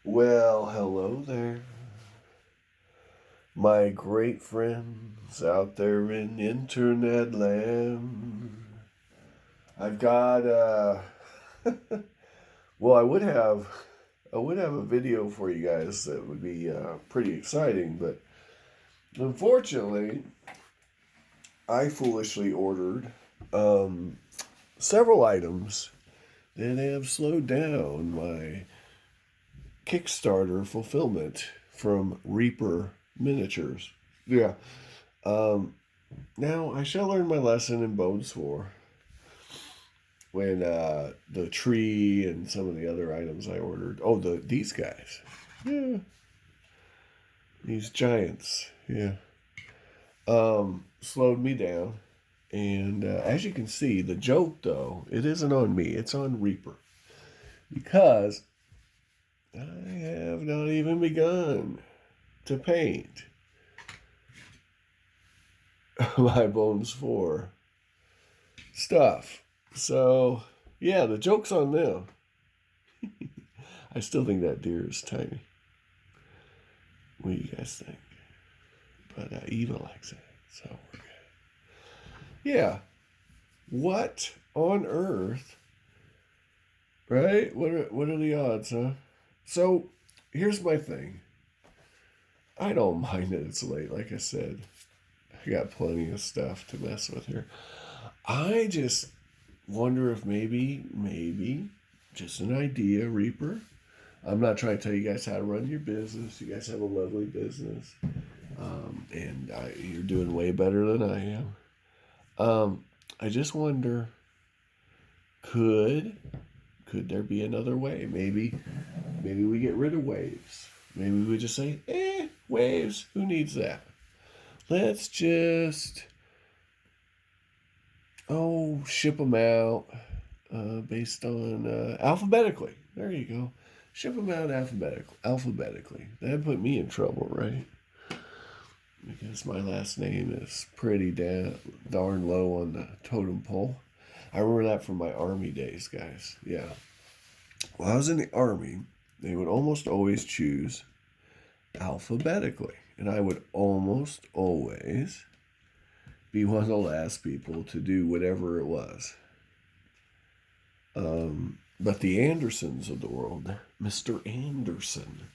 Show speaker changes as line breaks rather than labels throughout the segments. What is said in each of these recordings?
Well, hello there, my great friends out there in internet land. I've got well, I would have a video for you guys that would be pretty exciting, but unfortunately, I foolishly ordered um, several items that have slowed down my Kickstarter fulfillment from Reaper Miniatures. Yeah. Um, Now I shall learn my lesson in Bones 4 when the tree and some of the other items I ordered. Oh, these guys. Yeah. These giants. Yeah. Slowed me down. And as you can see, the joke though, it isn't on me, it's on Reaper. Because I have not even begun to paint my Bones 4 stuff. So, yeah, the joke's on them. I still think that deer is tiny. What do you guys think? But Eva likes it, so we're good. Yeah. What on earth? Right? What are the odds, huh? So, here's my thing. I don't mind that it's late. Like I said, I got plenty of stuff to mess with here. I just wonder if maybe, just an idea, Reaper. I'm not trying to tell you guys how to run your business. You guys have a lovely business, and you're doing way better than I am. I just wonder, could there be another way? Maybe we get rid of waves. Maybe we just say, waves. Who needs that? Let's just ship them out based on alphabetically. There you go. Ship them out alphabetically. That'd put me in trouble, right? Because my last name is pretty darn low on the totem pole. I remember that from my Army days, guys. Yeah. While I was in the Army, they would almost always choose alphabetically. And I would almost always be one of the last people to do whatever it was. But the Andersons of the world, Mr. Anderson,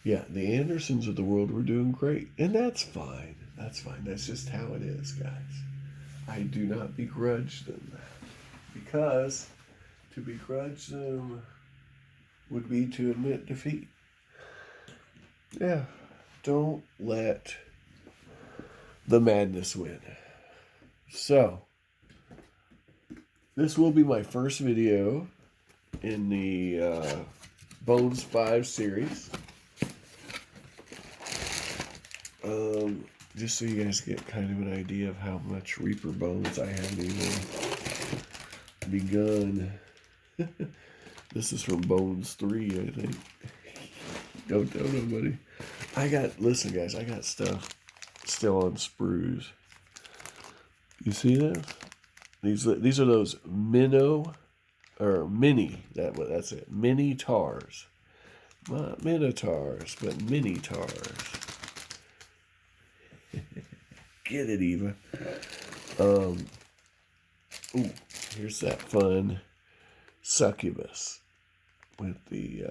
yeah, the Andersons of the world were doing great. And that's fine. That's fine. That's just how it is, guys. I do not begrudge them that. Because to begrudge them would be to admit defeat. Yeah. Don't let the madness win. So, this will be my first video in the Bones 5 series. Just so you guys get kind of an idea of how much Reaper Bones I haven't even begun. This is from Bones 3, I think. Don't tell nobody. Listen guys, I got stuff still on sprues. You see this? These are those mini, that's it, mini tars. Not minotaurs, but mini tars. Get it, Eva. Here's that fun succubus with the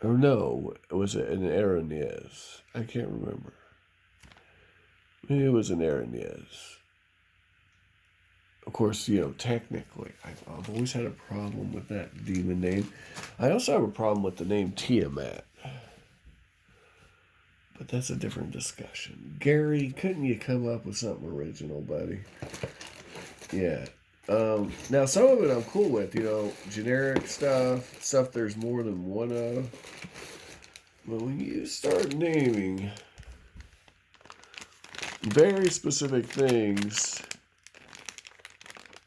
or no, was it an Aranez? I can't remember. Maybe it was an Aranez. Of course, technically, I've always had a problem with that demon name. I also have a problem with the name Tiamat. But that's a different discussion. Gary, couldn't you come up with something original, buddy? Yeah. Now, some of it I'm cool with, generic stuff there's more than one of. But when you start naming very specific things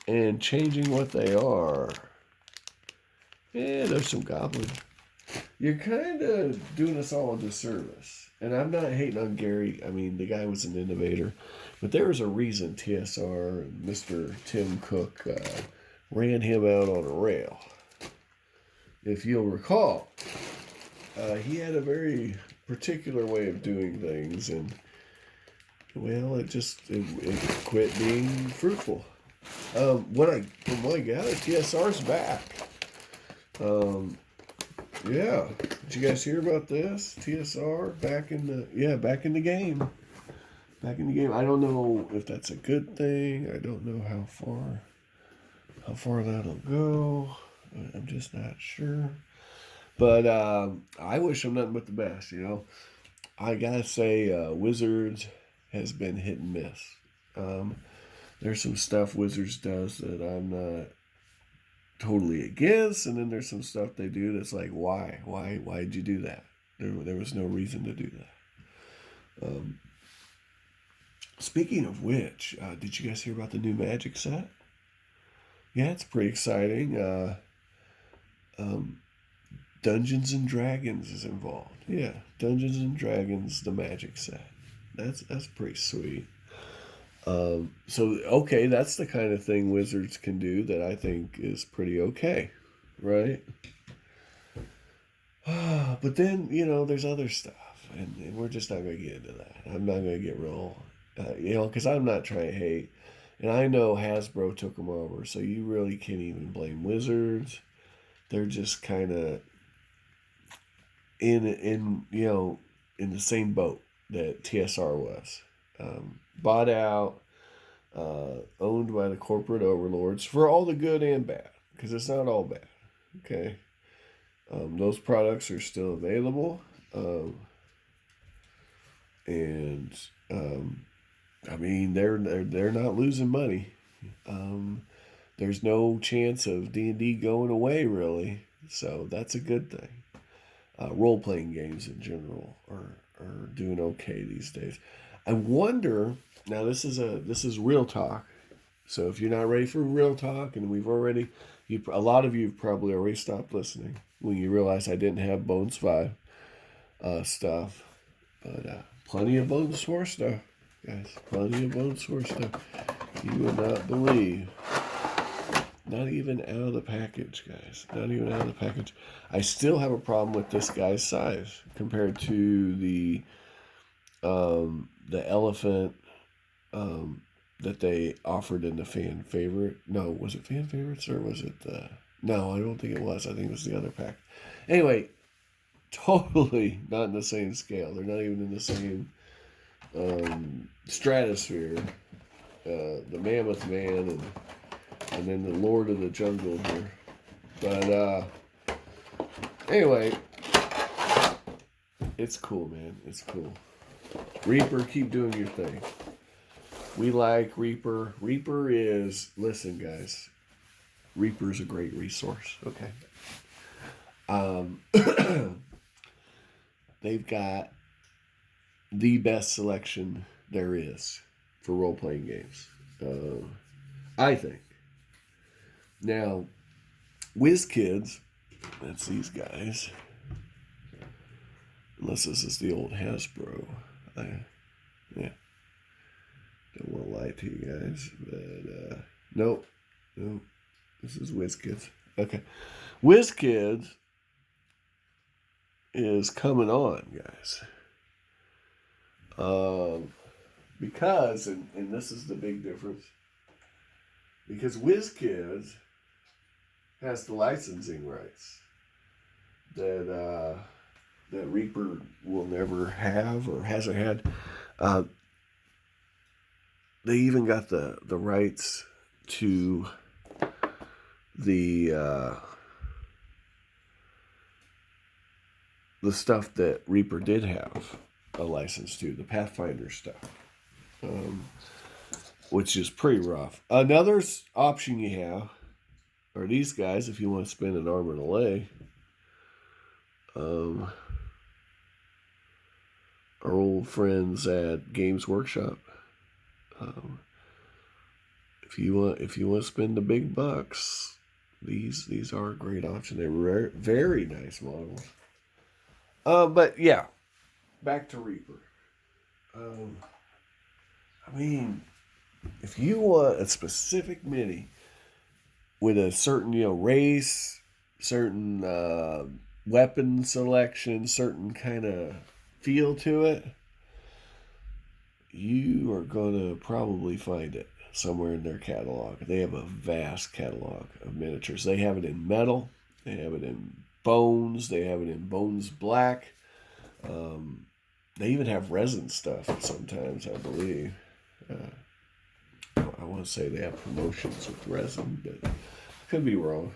and changing what they are, there's some goblin. You're kind of doing us all a disservice. And I'm not hating on Gary. I mean, the guy was an innovator. But there was a reason TSR and Mr. Tim Cook ran him out on a rail. if you'll recall, he had a very particular way of doing things, and well, it quit being fruitful. From what I gather, TSR's back. Yeah, did you guys hear about this? TSR back in the game. Back in the game. I don't know if that's a good thing. I don't know how far that'll go. I'm just not sure. But I wish them nothing but the best. I gotta say, Wizards has been hit and miss. There's some stuff Wizards does that I'm not totally against, and then there's some stuff they do that's like, why'd you do that? There was no reason to do that. Speaking of which, did you guys hear about the new Magic set? Yeah, it's pretty exciting. Dungeons and Dragons is involved. Yeah, Dungeons and Dragons, the Magic set. That's pretty sweet. Okay, that's the kind of thing Wizards can do that I think is pretty okay, right? But then, there's other stuff, and we're just not going to get into that. I'm not going to get real, because I'm not trying to hate. And I know Hasbro took them over, so you really can't even blame Wizards. They're just kind of in the same boat that TSR was. Bought out, owned by the corporate overlords for all the good and bad, because it's not all bad. Okay, those products are still available, and I mean they're not losing money. There's no chance of D&D going away really, so that's a good thing. Role-playing games in general are doing okay these days. I wonder, now this is real talk, so if you're not ready for real talk, and a lot of you have probably already stopped listening when you realize I didn't have Bones 5 stuff, but plenty of Bones 4 stuff, guys, plenty of Bones 4 stuff. You would not believe. Not even out of the package, guys. Not even out of the package. I still have a problem with this guy's size compared to the elephant that they offered in the fan favorite. No, was it fan favorites or was it the? No, I don't think it was. I think it was the other pack. Anyway, totally not in the same scale. They're not even in the same stratosphere. The Mammoth Man and then the Lord of the Jungle here. But anyway, it's cool, man. It's cool. Reaper, keep doing your thing. We like Reaper. Listen, guys, Reaper's a great resource. Okay. They've got the best selection there is for role-playing games. I think. Now, WizKids, that's these guys. Unless this is the old Hasbro. Yeah. Don't want to lie to you guys. But, nope. This is WizKids. Okay. WizKids is coming on, guys. Because, and this is the big difference, because WizKids has the licensing rights that Reaper will never have or hasn't had. They even got the rights to the stuff that Reaper did have a license to, the Pathfinder stuff, which is pretty rough. Another option you have are these guys if you want to spend an arm and a leg. Our old friends at Games Workshop. If you want to spend the big bucks, these are a great option. They're very nice models. But yeah, back to Reaper. I mean, if you want a specific mini with a certain race, certain weapon selection, certain kind of feel to it, you are going to probably find it somewhere in their catalog. They have a vast catalog of miniatures. They have it in metal, they have it in bones, they have it in bones black. They even have resin stuff sometimes, I believe. I want to say they have promotions with resin, but I could be wrong.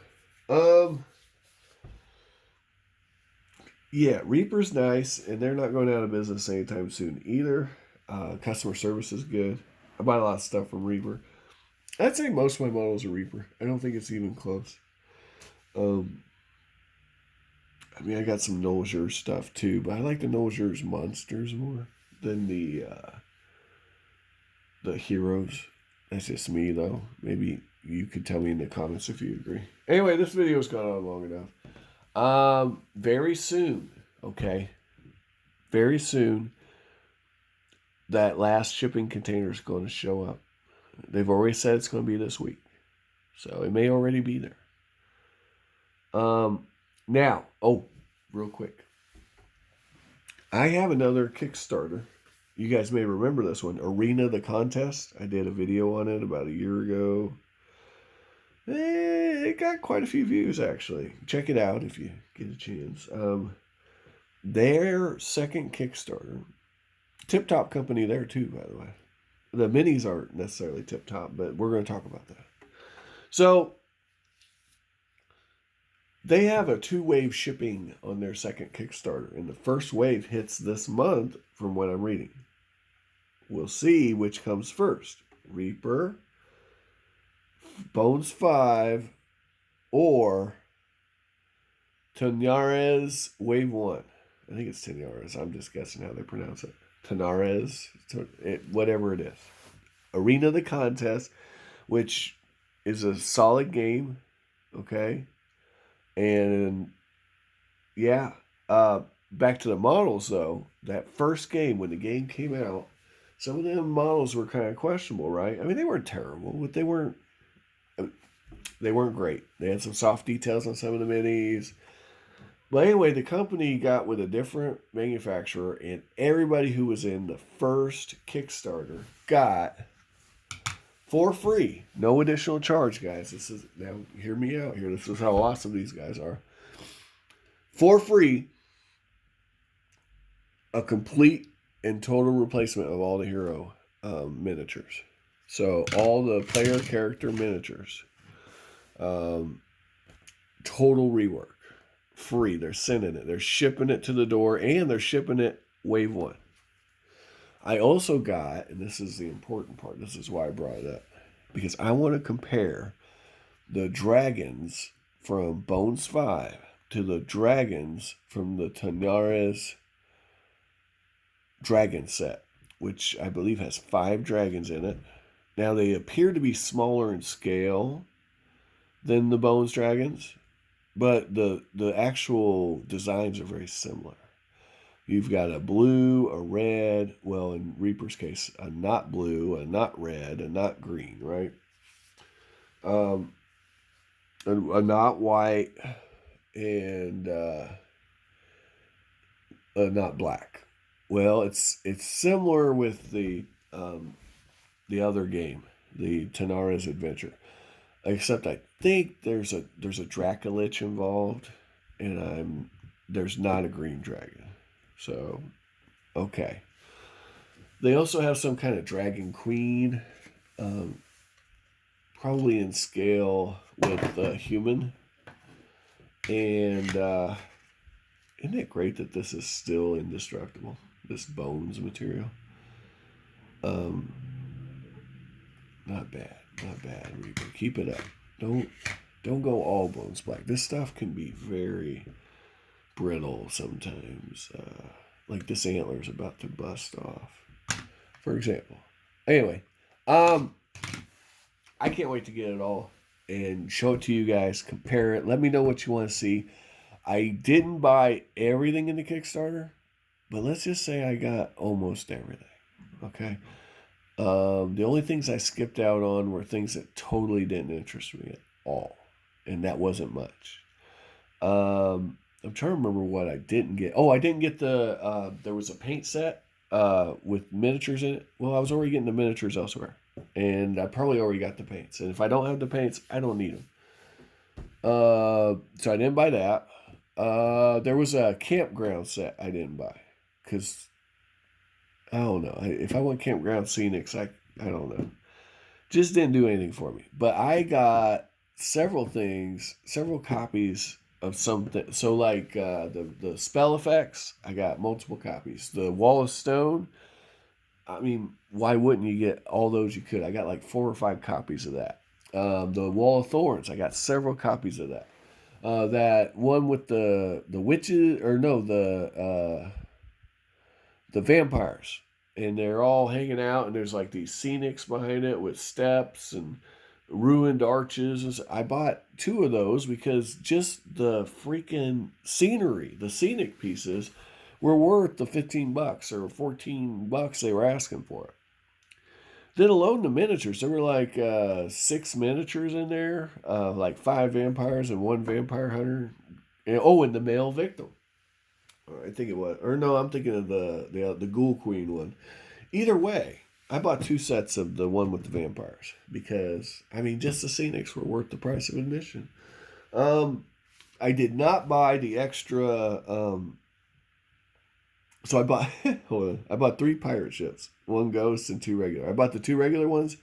Yeah, Reaper's nice, and they're not going out of business anytime soon either. Customer service is good. I buy a lot of stuff from Reaper. I'd say most of my models are Reaper. I don't think it's even close. I mean, I got some Nolgers stuff too, but I like the Nolgers monsters more than the heroes. That's just me, though. Maybe you could tell me in the comments if you agree. Anyway, this video's gone on long enough. Very soon, okay? Very soon, that last shipping container is going to show up. They've already said it's going to be this week. So it may already be there. Now, real quick. I have another Kickstarter. You guys may remember this one, Arena the Contest. I did a video on it about a year ago. It got quite a few views, actually. Check it out if you get a chance. Their second Kickstarter, tip-top company there too, by the way. The minis aren't necessarily tip-top, but we're going to talk about that. So, they have a 2-wave shipping on their second Kickstarter, and the first wave hits this month from what I'm reading. We'll see which comes first. Reaper, Bones 5, or Tanares Wave 1. I think it's Tanares. I'm just guessing how they pronounce it. Tanares, whatever it is. Arena the Contest, which is a solid game, okay? And, yeah, back to the models, though. That first game, when the game came out, some of them models were kind of questionable, right? I mean, they weren't terrible, but they weren't great. They had some soft details on some of the minis. But anyway, the company got with a different manufacturer, and everybody who was in the first Kickstarter got, for free, no additional charge, guys. Now hear me out here. This is how awesome these guys are. For free, a complete and total replacement of all the hero miniatures. So all the player character miniatures, total rework, free. They're sending it. They're shipping it to the door, and they're shipping it wave 1. I also got, and this is the important part, this is why I brought it up, because I want to compare the dragons from Bones 5 to the dragons from the Tanares dragon set, which I believe has 5 dragons in it. Now, they appear to be smaller in scale than the Bones dragons, but the actual designs are very similar. You've got a blue, a red, well, in Reaper's case, a not blue, a not red, a not green, right? A not white, and a not black. Well, it's similar with the other game, the Tanares Adventure, except I think there's a Dracolich involved, and there's not a green dragon. So, okay. They also have some kind of dragon queen, probably in scale with a human. And isn't it great that this is still indestructible? This bones material. Not bad, Reaper. Keep it up. Don't go all bones black. This stuff can be very brittle sometimes. Like this antler is about to bust off, for example. Anyway, I can't wait to get it all and show it to you guys. Compare it. Let me know what you want to see. I didn't buy everything in the Kickstarter, but let's just say I got almost everything. Okay. The only things I skipped out on were things that totally didn't interest me at all, and that wasn't much. I'm trying to remember what I didn't get. Oh, I didn't get the. There was a paint set with miniatures in it. Well, I was already getting the miniatures elsewhere, and I probably already got the paints. And if I don't have the paints, I don't need them. So I didn't buy that. There was a campground set I didn't buy because I don't know. If I want campground scenics, I don't know. Just didn't do anything for me. But I got several things, several copies of something. So like the spell effects, I got multiple copies. The Wall of Stone. I mean, why wouldn't you get all those you could? I got like 4 or 5 copies of that. The Wall of Thorns, I got several copies of that. That one with the witches, or no, the vampires, and they're all hanging out, and there's like these scenics behind it with steps and ruined arches. I bought 2 of those because just the freaking scenery, the scenic pieces, were worth the $15 or $14 they were asking for it. Then alone the miniatures, there were like 6 miniatures in there, like 5 vampires and 1 vampire hunter. And the male victim. I think it was, or no, I'm thinking of the Ghoul Queen one. Either way, I bought 2 sets of the one with the vampires because I mean, just the scenics were worth the price of admission. I did not buy the extra. So I bought hold on, I bought 3 pirate ships, 1 ghost and 2 regular. I bought the 2 regular ones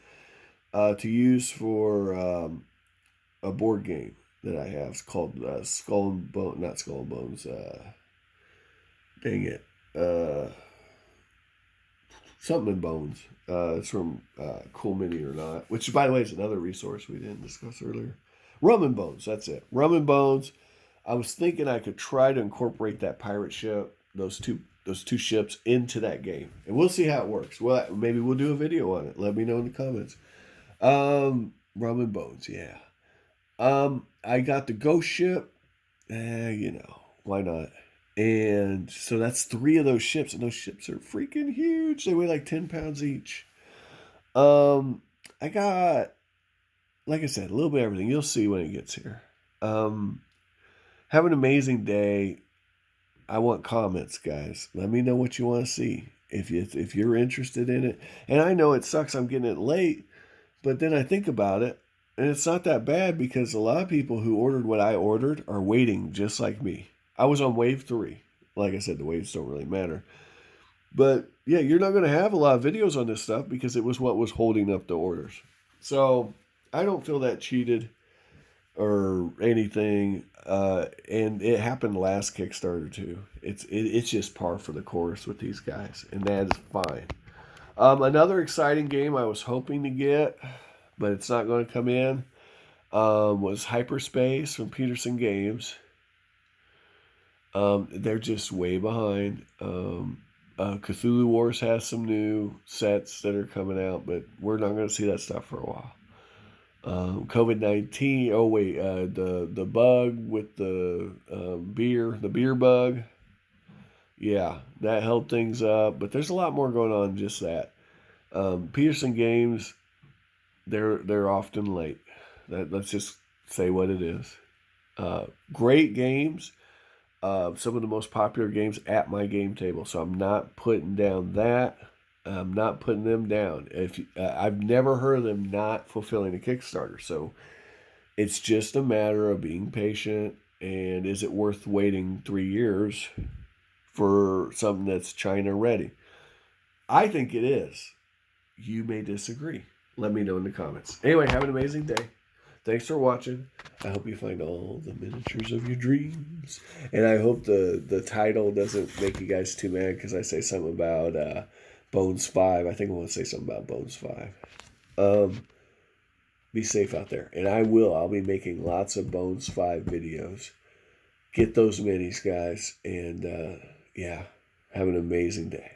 to use for a board game that I have. It's called Skull and Bone, not Skull and Bones. Dang it, something in Bones. It's from Cool Mini or Not, which by the way is another resource we didn't discuss earlier. Rum and Bones, that's it. Rum and Bones. I was thinking I could try to incorporate that pirate ship, those two ships into that game, and we'll see how it works. Well, maybe we'll do a video on it. Let me know in the comments. Rum and Bones, yeah. I got the ghost ship. Why not? And so that's 3 of those ships, and those ships are freaking huge. They weigh like 10 pounds each. I got, like I said, a little bit of everything. You'll see when it gets here. Have an amazing day. I want comments, guys. Let me know what you want to see if you're interested in it. And I know it sucks I'm getting it late, but then I think about it, and it's not that bad because a lot of people who ordered what I ordered are waiting just like me. I was on wave 3. Like I said, the waves don't really matter. But yeah, you're not going to have a lot of videos on this stuff because it was what was holding up the orders. So I don't feel that cheated or anything. And it happened last Kickstarter too. It's just par for the course with these guys, and that is fine. Another exciting game I was hoping to get, but it's not going to come in, was Hyperspace from Peterson Games. They're just way behind. Cthulhu Wars has some new sets that are coming out, but we're not going to see that stuff for a while. COVID-19. Oh wait, the bug with the beer bug. Yeah, that held things up, but there's a lot more going on than just that. Peterson Games, they're often late. Let's just say what it is. Great games. Some of the most popular games at my game table. So I'm not putting down that. I'm not putting them down. I've never heard of them not fulfilling a Kickstarter. So it's just a matter of being patient, and is it worth waiting 3 years for something that's China ready? I think it is. You may disagree. Let me know in the comments. Anyway, have an amazing day. Thanks for watching. I hope you find all the miniatures of your dreams. And I hope the title doesn't make you guys too mad because I say something about Bones 5. I think I want to say something about Bones 5. Be safe out there. And I'll be making lots of Bones 5 videos. Get those minis, guys. And yeah, have an amazing day.